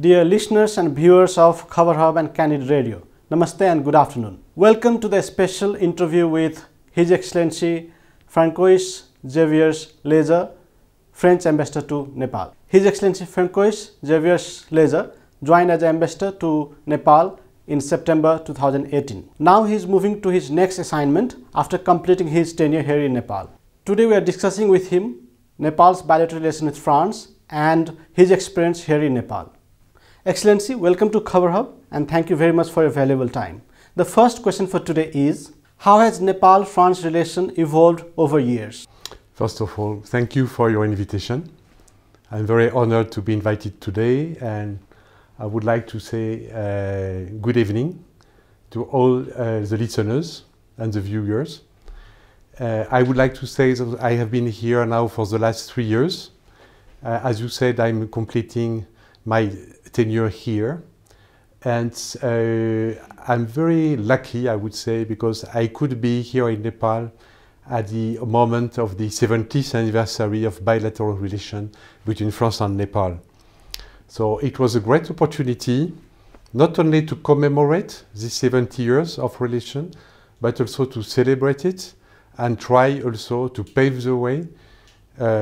Dear listeners and viewers of Khabarhub and Candid Radio, Namaste and good afternoon. Welcome to the special interview with His Excellency François-Xavier Léger, French Ambassador to Nepal. His Excellency François-Xavier Léger joined as Ambassador to Nepal in September 2018. Now he is moving to his next assignment after completing his tenure here in Nepal. Today we are discussing with him Nepal's bilateral relation with France and his experience here in Nepal. Excellency, welcome to Khabarhub and thank you very much for your valuable time. The first question for today is, how has Nepal-France relation evolved over years? First of all, thank you for your invitation. I'm very honored to be invited today, and I would like to say good evening to all the listeners and the viewers. I would like to say that I have been here now for the last 3 years. As you said, I'm completing my tenure here, and I'm very lucky, I would say, because I could be here in Nepal at the moment of the 70th anniversary of bilateral relation between France and Nepal. So it was a great opportunity not only to commemorate these 70 years of relation, but also to celebrate it and try also to pave the way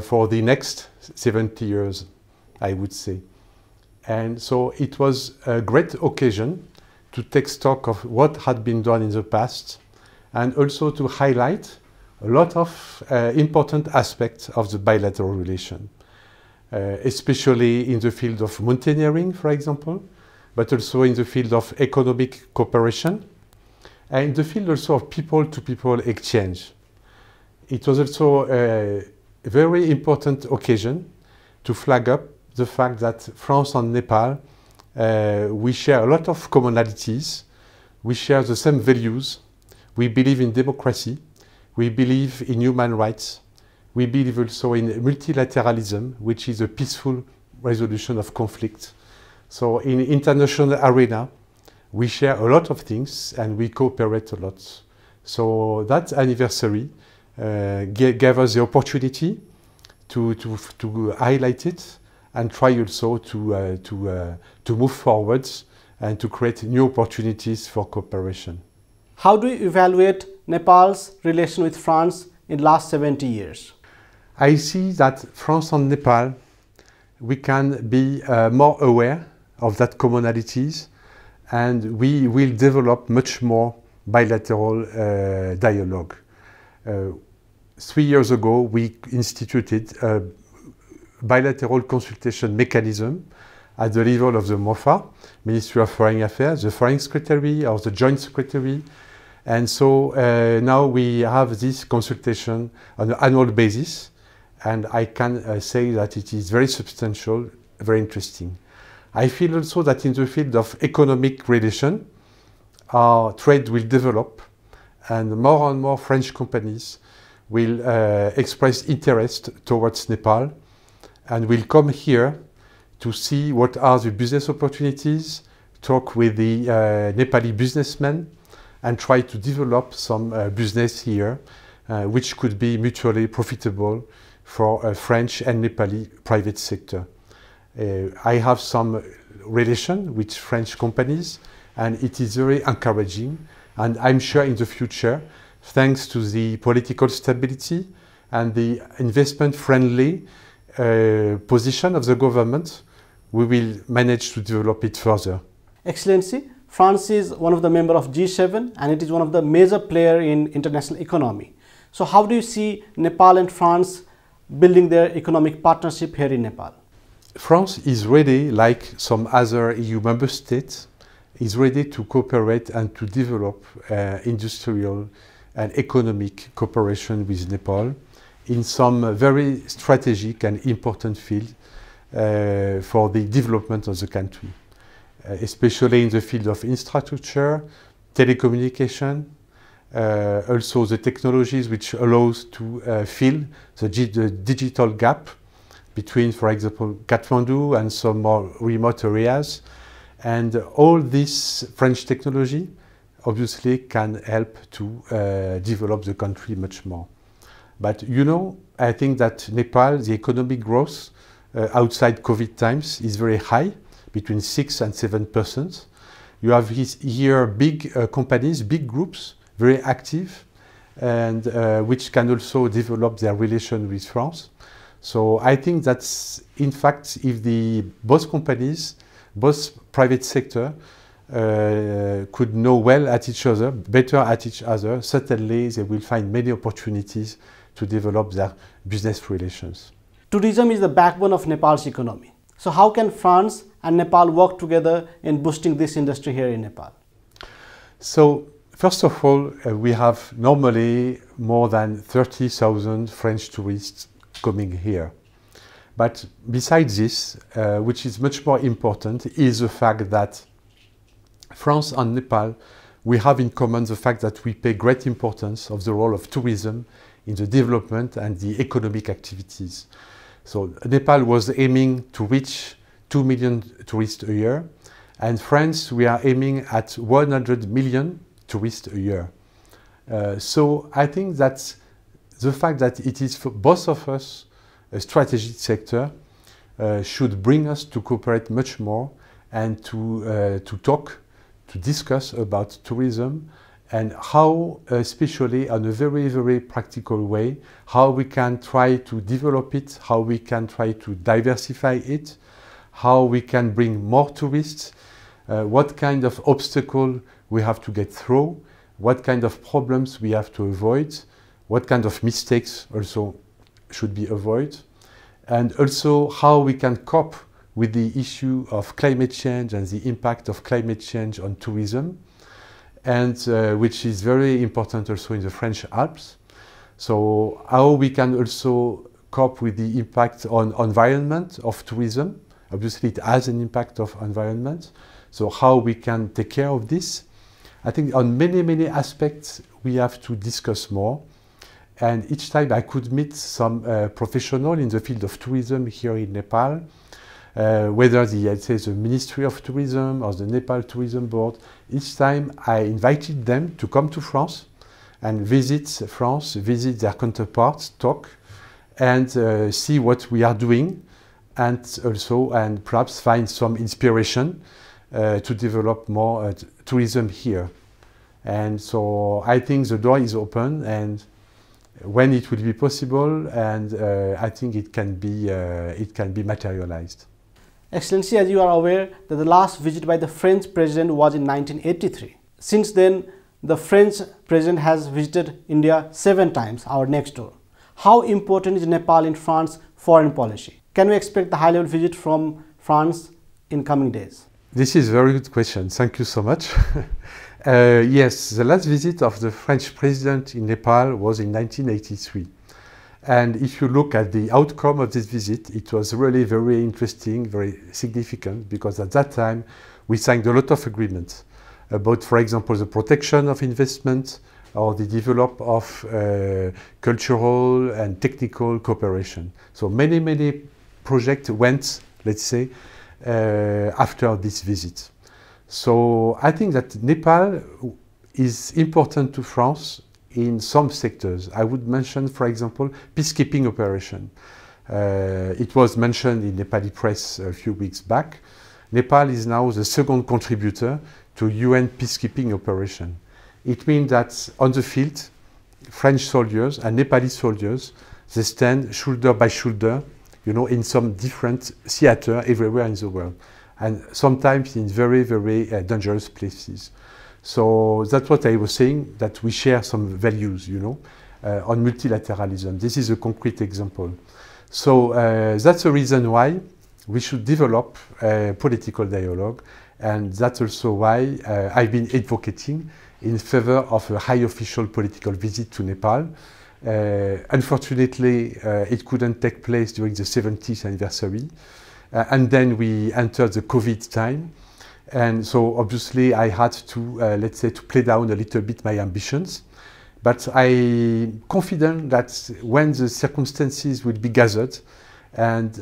for the next 70 years, I would say. And so it was a great occasion to take stock of what had been done in the past and also to highlight a lot of important aspects of the bilateral relation, especially in the field of mountaineering, for example, but also in the field of economic cooperation and in the field also of people-to-people exchange. It was also a very important occasion to flag up the fact that France and Nepal, we share a lot of commonalities, we share the same values, we believe in democracy, we believe in human rights, we believe also in multilateralism, which is a peaceful resolution of conflict. So in international arena, we share a lot of things and we cooperate a lot. So that anniversary gave us the opportunity to highlight it and try also to move forwards and to create new opportunities for cooperation. How do you evaluate Nepal's relation with France in the last 70 years? I see that France and Nepal, we can be more aware of that commonalities, and we will develop much more bilateral dialogue. 3 years ago, we instituted a bilateral consultation mechanism at the level of the MOFA, Ministry of Foreign Affairs, the Foreign Secretary or the Joint Secretary. And so now we have this consultation on an annual basis, and I can say that it is very substantial, very interesting. I feel also that in the field of economic relation, our trade will develop, and more French companies will express interest towards Nepal and will come here to see what are the business opportunities, talk with the Nepali businessmen, and try to develop some business here, which could be mutually profitable for French and Nepali private sector. I have some relation with French companies, and it is very encouraging, and I'm sure in the future, thanks to the political stability and the investment-friendly position of the government, we will manage to develop it further. Excellency, France is one of the members of G7 and it is one of the major players in international economy. So how do you see Nepal and France building their economic partnership here in Nepal? France is ready, like some other EU member states, is ready to cooperate and to develop industrial and economic cooperation with Nepal in some very strategic and important fields for the development of the country, especially in the field of infrastructure, telecommunication, also the technologies which allows to fill the digital gap between, for example, Kathmandu and some more remote areas. And all this French technology obviously can help to develop the country much more. But you know, I think that Nepal, the economic growth outside COVID times is very high, between 6 and 7%. You have here big companies, big groups, very active, and which can also develop their relation with France. So I think that's, in fact, if both companies, both private sector, could know well at each other, better at each other, certainly they will find many opportunities to develop their business relations. Tourism is the backbone of Nepal's economy. So how can France and Nepal work together in boosting this industry here in Nepal? So first of all, we have normally more than 30,000 French tourists coming here. But besides this, which is much more important, is the fact that France and Nepal, we have in common the fact that we pay great importance of the role of tourism in the development and the economic activities. So Nepal was aiming to reach 2 million tourists a year, and France, we are aiming at 100 million tourists a year. So I think that the fact that it is for both of us a strategic sector should bring us to cooperate much more and to discuss about tourism and how, especially on a very, very practical way, how we can try to develop it, how we can try to diversify it, how we can bring more tourists, what kind of obstacle we have to get through, what kind of problems we have to avoid, what kind of mistakes also should be avoided, and also how we can cope with the issue of climate change and the impact of climate change on tourism, and which is very important also in the French Alps. So how we can also cope with the impact on environment of tourism. Obviously it has an impact of environment. So how we can take care of this. I think on many, many aspects we have to discuss more. And each time I could meet some professional in the field of tourism here in Nepal, whether I'd say the Ministry of Tourism or the Nepal Tourism Board, each time I invited them to come to France and visit France, visit their counterparts, talk, and see what we are doing, and also, and perhaps find some inspiration to develop more tourism here. And so I think the door is open, and when it will be possible, and I think it can be materialized. Excellency, as you are aware that the last visit by the French president was in 1983. Since then, the French president has visited India 7 times, our next door. How important is Nepal in France foreign policy? Can we expect the high-level visit from France in coming days? This is a very good question. Thank you so much. Yes, the last visit of the French president in Nepal was in 1983. And if you look at the outcome of this visit, it was really very interesting, very significant, because at that time we signed a lot of agreements about, for example, the protection of investment or the development of cultural and technical cooperation. So many, many projects went, let's say, after this visit. So I think that Nepal is important to France in some sectors. I would mention, for example, peacekeeping operation. It was mentioned in Nepali press a few weeks back. Nepal is now the second contributor to UN peacekeeping operation. It means that on the field, French soldiers and Nepali soldiers, they stand shoulder by shoulder, you know, in some different theater everywhere in the world, and sometimes in very, very dangerous places. So that's what I was saying, that we share some values, you know, on multilateralism. This is a concrete example. So that's the reason why we should develop a political dialogue, and that's also why I've been advocating in favor of a high official political visit to Nepal. Unfortunately, it couldn't take place during the 70th anniversary, and then we entered the COVID time. And so obviously I had to, let's say, to play down a little bit my ambitions. But I'm confident that when the circumstances will be gathered, and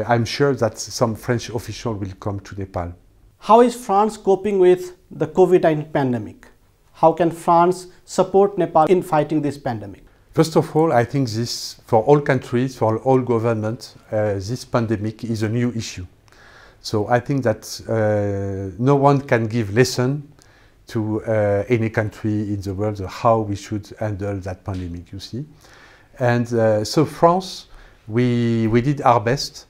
I'm sure that some French official will come to Nepal. How is France coping with the COVID-19 pandemic? How can France support Nepal in fighting this pandemic? First of all, I think this, for all countries, for all governments, this pandemic is a new issue. So I think that no one can give lesson to any country in the world how we should handle that pandemic, you see. And so France, we did our best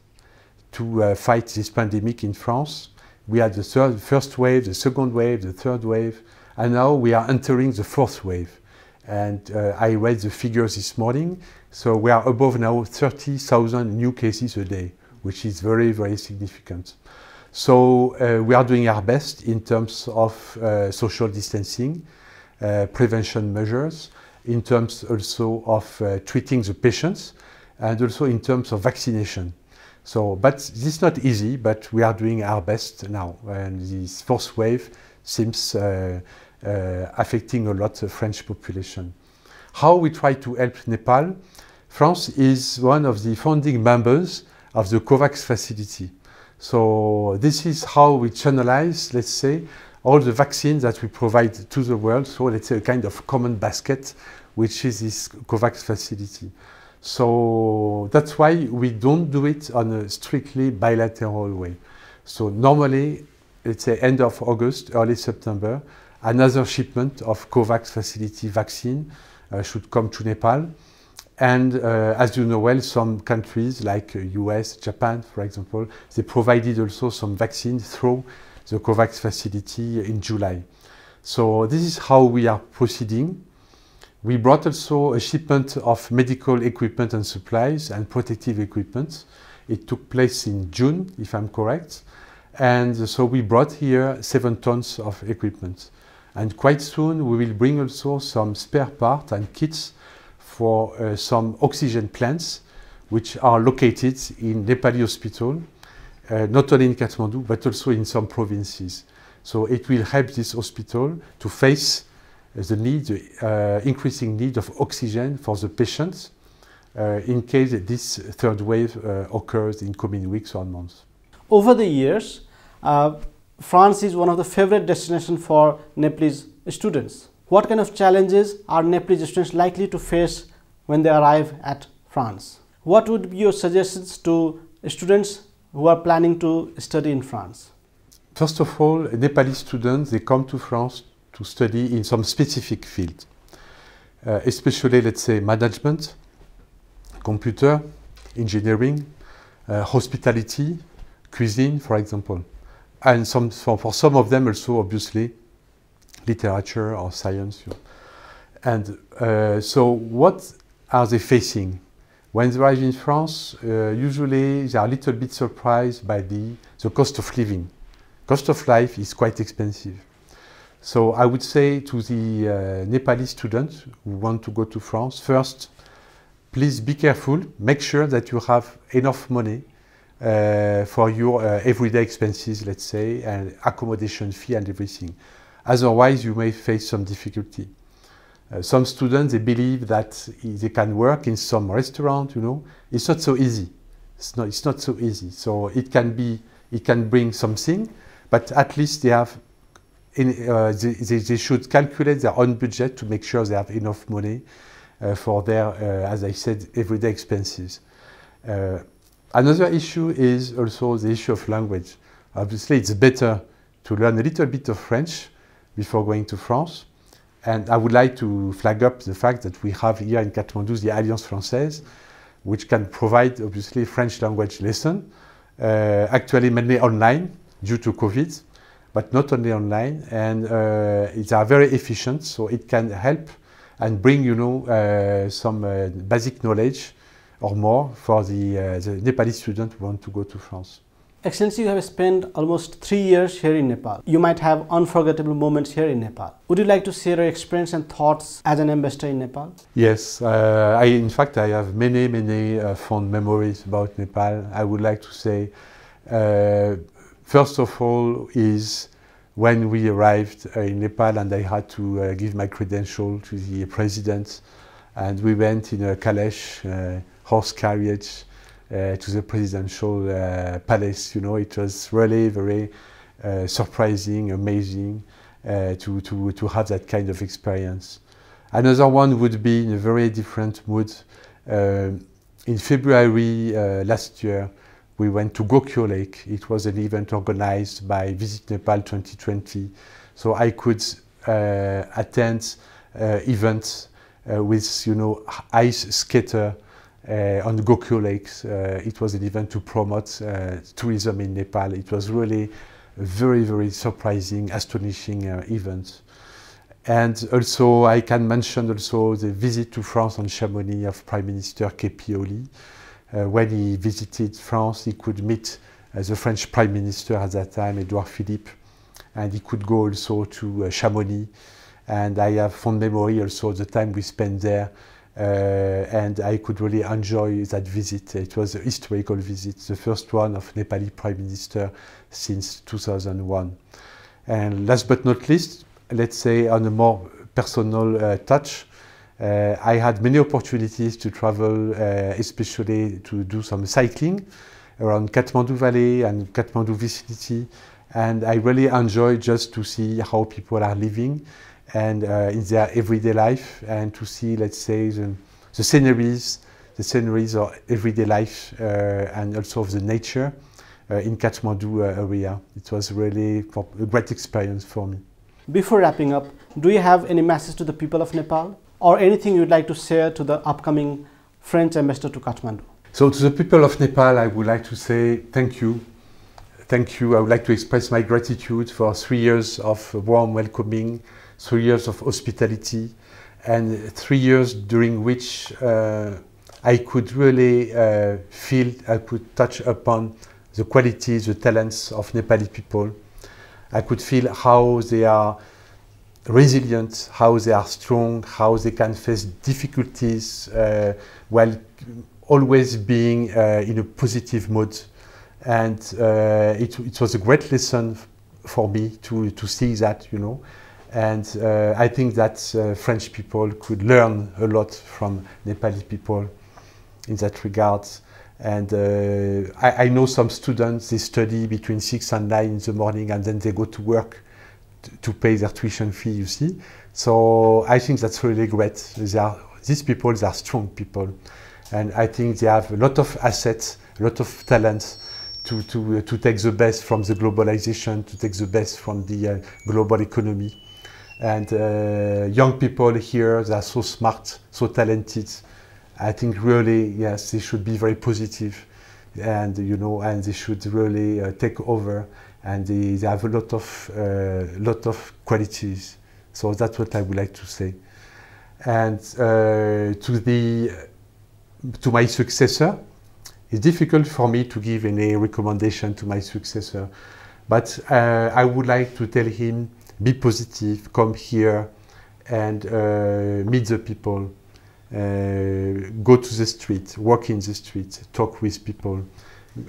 to fight this pandemic in France. We had the first wave, the second wave, the third wave, and now we are entering the fourth wave. And I read the figures this morning, so we are above now 30,000 new cases a day, which is very, very significant. So we are doing our best in terms of social distancing, prevention measures, in terms also of treating the patients, and also in terms of vaccination. So, but this is not easy, but we are doing our best now. And this fourth wave seems affecting a lot the French population. How we try to help Nepal? France is one of the founding members of the COVAX facility. So this is how we channelize, let's say, all the vaccines that we provide to the world. So let's say a kind of common basket, which is this COVAX facility. So that's why we don't do it on a strictly bilateral way. So normally, let's say end of August, early September, another shipment of COVAX facility vaccine should come to Nepal. And as you know well, some countries like US, Japan, for example, they provided also some vaccine through the COVAX facility in July. So this is how we are proceeding. We brought also a shipment of medical equipment and supplies and protective equipment. It took place in June, if I'm correct. And so we brought here 7 tons of equipment. And quite soon we will bring also some spare parts and kits for some oxygen plants which are located in Nepali hospital, not only in Kathmandu but also in some provinces. So it will help this hospital to face the need, increasing need of oxygen for the patients in case this third wave occurs in coming weeks or months. Over the years, France is one of the favorite destinations for Nepalese students. What kind of challenges are Nepalese students likely to face when they arrive at France? What would be your suggestions to students who are planning to study in France? First of all, Nepalese students, they come to France to study in some specific field, especially, let's say, management, computer, engineering, hospitality, cuisine, for example. And for some of them also, obviously, literature or science. And so what are they facing? When they arrive in France, usually they are a little bit surprised by the cost of living. Cost of life is quite expensive. So I would say to the Nepalese students who want to go to France, first, please be careful, make sure that you have enough money for your everyday expenses, let's say, and accommodation fee and everything. Otherwise, you may face some difficulty. Some students, they believe that they can work in some restaurant, you know. It's not so easy. It's not so easy. So it can bring something, but at least they have, they should calculate their own budget to make sure they have enough money for their, as I said, everyday expenses. Another issue is also the issue of language. Obviously, it's better to learn a little bit of French before going to France. And I would like to flag up the fact that we have here in Kathmandu the Alliance Française, which can provide, obviously, French language lesson, actually mainly online due to COVID, but not only online. And they are very efficient, so it can help and bring, you know, some basic knowledge or more for the Nepalese student who want to go to France. Excellency, you have spent almost 3 years here in Nepal. You might have unforgettable moments here in Nepal. Would you like to share your experience and thoughts as an ambassador in Nepal? Yes, in fact, I have many fond memories about Nepal. I would like to say, first of all, is when we arrived in Nepal and I had to give my credential to the president, and we went in a caleche, horse carriage, to the presidential palace. You know, it was really very surprising, amazing to have that kind of experience. Another one would be in a very different mood. In February last year, we went to Gokyo Lake. It was an event organized by Visit Nepal 2020. So I could attend events with, ice skater on Gokyo Lakes. It was an event to promote tourism in Nepal. It was really a very, very surprising, astonishing event. And also I can mention also the visit to France and Chamonix of Prime Minister Kepi Oli. When he visited France, he could meet the French Prime Minister at that time, Edouard Philippe, and he could go also to Chamonix. And I have fond memory also of the time we spent there, and I could really enjoy that visit. It was a historical visit, the first one of Nepali Prime Minister since 2001. And last but not least, let's say on a more personal touch, I had many opportunities to travel, especially to do some cycling around Kathmandu Valley and Kathmandu vicinity, and I really enjoy just to see how people are living and in their everyday life, and to see, let's say, the sceneries of everyday life and also of the nature in Kathmandu area. It was really a great experience for me. Before wrapping up, do you have any message to the people of Nepal, or anything you'd like to share to the upcoming French ambassador to Kathmandu? So to the people of Nepal, I would like to say thank you. Thank you. I would like to express my gratitude for 3 years of warm welcoming, 3 years of hospitality, and 3 years during which I could really feel, I could touch upon the qualities, the talents of Nepali people. I could feel how they are resilient, how they are strong, how they can face difficulties while always being in a positive mood. And it was a great lesson for me to see that, And I think that French people could learn a lot from Nepali people in that regard. And I know some students, they study between 6 and 9 in the morning, and then they go to work to pay their tuition fee, you see. So I think that's really great. These people, they are strong people. And I think they have a lot of assets, a lot of talents to take the best from the globalization, to take the best from the global economy. And young people here, they are so smart, so talented. I think really, yes, they should be very positive, and and they should really take over. And they have a lot of qualities. So that's what I would like to say. And to my successor, it's difficult for me to give any recommendation to my successor, but I would like to tell him, be positive, come here and meet the people, go to the street, walk in the street, talk with people,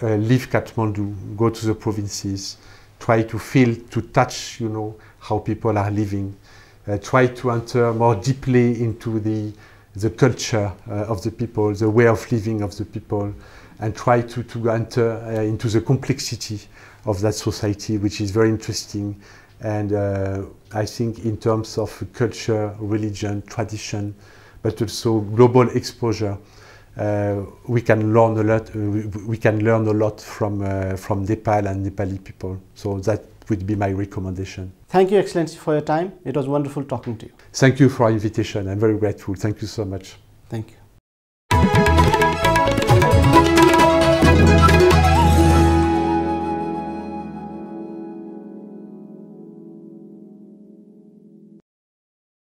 leave Kathmandu, go to the provinces, try to feel, to touch, how people are living, try to enter more deeply into the culture of the people, the way of living of the people, and try to enter into the complexity of that society, which is very interesting. And I think in terms of culture, religion, tradition, but also global exposure, we can learn a lot. We can learn a lot from Nepal and Nepali people. So that would be my recommendation. Thank you, Excellency, for your time. It was wonderful talking to you. Thank you for your invitation. I'm very grateful. Thank you so much. Thank you.